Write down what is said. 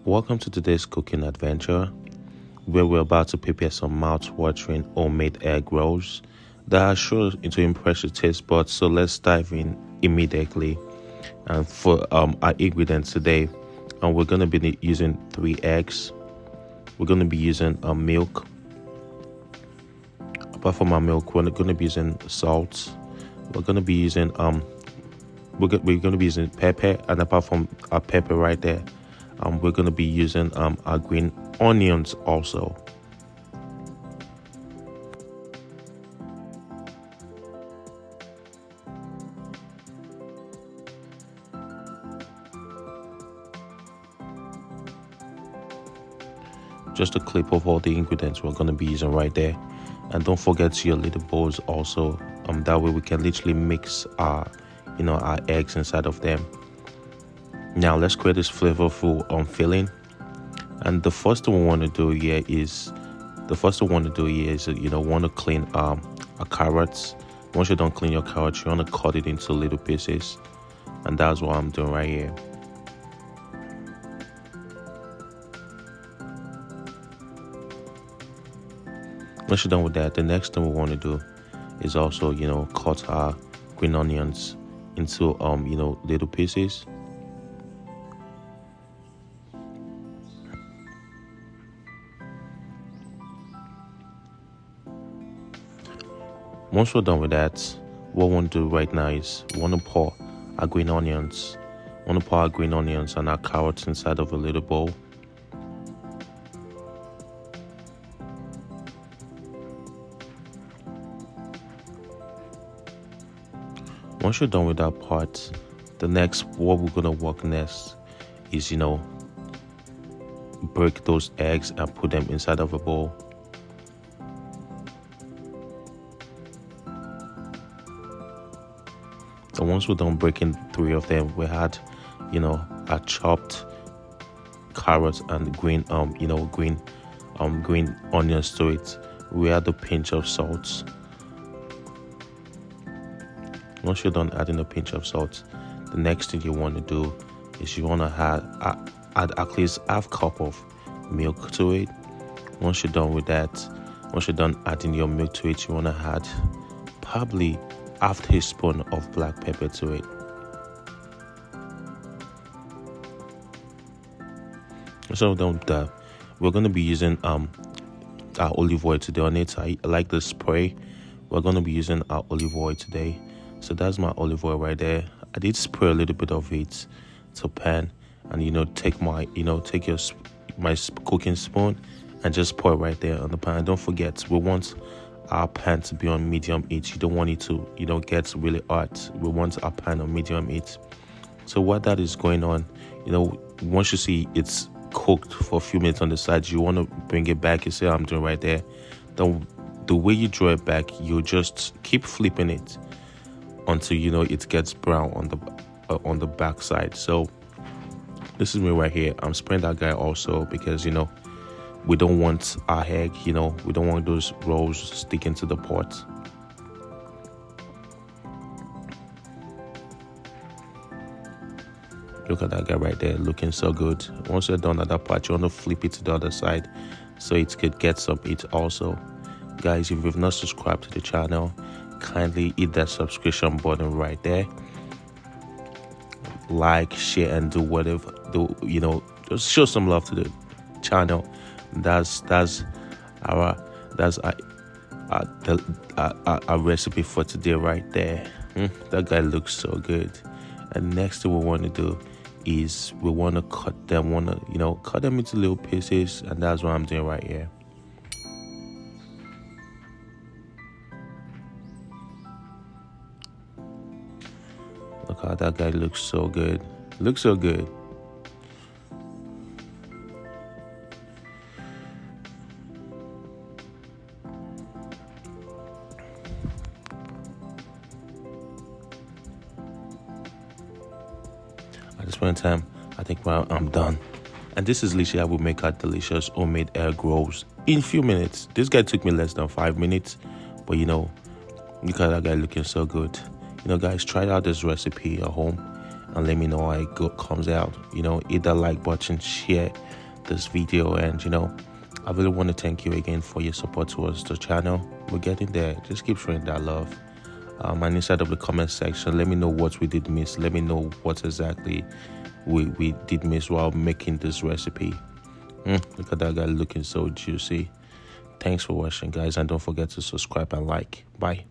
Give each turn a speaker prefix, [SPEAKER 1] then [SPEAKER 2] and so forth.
[SPEAKER 1] Welcome to today's cooking adventure, where we're about to prepare some mouth-watering homemade egg rolls that are sure to impress your taste buds. So let's dive in immediately. And for our ingredients today, we're going to be using 3 eggs. We're going to be using milk. Apart from our milk, we're going to be using salt. We're going to be using we're going to be using pepper, and apart from our pepper right there, we're going to be using our green onions also. Just a clip of all the ingredients we're going to be using right there, and don't forget your little bowls also. That way we can literally mix our eggs inside of them. Now let's create this flavorful filling. And the first thing we want to do here is want to clean our carrots. Once you're done cleaning your carrots, you want to cut it into little pieces, and that's what I'm doing right here. Once you're done with that, the next thing we want to do is also cut our green onions into little pieces. Once we're done with that, what we want to do right now is we want to pour our green onions. And our carrots inside of a little bowl. Once you're done with that part, what we're gonna work next is break those eggs and put them inside of a bowl. And once we're done breaking 3 of them, we had our chopped carrots and green onions to it. We add a pinch of salt. Once you're done adding a pinch of salt, the next thing you want to do is you want to add at least half cup of milk to it. Once you're done with that, once you're done adding your milk to it, you want to add probably half teaspoon of black pepper to it. So done with that, we're going to be using our olive oil today on it. I like the spray. We're going to be using our olive oil today. So that's my olive oil right there. I did spray a little bit of it to pan, and take my cooking spoon and just pour it right there on the pan. And don't forget, we want our pan to be on medium heat. You don't want it to get really hot. We want our pan on medium heat. So while that is going on, once you see it's cooked for a few minutes on the side, you want to bring it back. You see how I'm doing right there. The way you draw it back, you just keep flipping it until it gets brown on the back side. So this is me right here. I'm spraying that guy also because we don't want our egg, we don't want those rolls sticking to the pot. Look at that guy right there, looking so good. Once you're done at that part, you want to flip it to the other side so it could get some heat also. Guys, if you've not subscribed to the channel, kindly hit that subscription button right there. Like, share, and do whatever. Just show some love to the channel. That's our recipe for today right there. That guy looks so good. And next thing we want to do is we want to cut them into little pieces, and that's what I'm doing right here. Look how that guy looks so good. Looks so good. At this point in time, I think I'm done. And this is literally how we make our delicious homemade egg rolls in a few minutes. This guy took me less than 5 minutes, but look at that guy looking so good. Guys, try out this recipe at home and let me know how it comes out. Hit that like button, share this video, and I really want to thank you again for your support towards the channel. We're getting there. Just keep showing that love. And inside of the comment section, let me know what we did miss. Let me know what exactly we did miss while making this recipe. Look at that guy looking so juicy. Thanks for watching, guys, and don't forget to subscribe and like. Bye.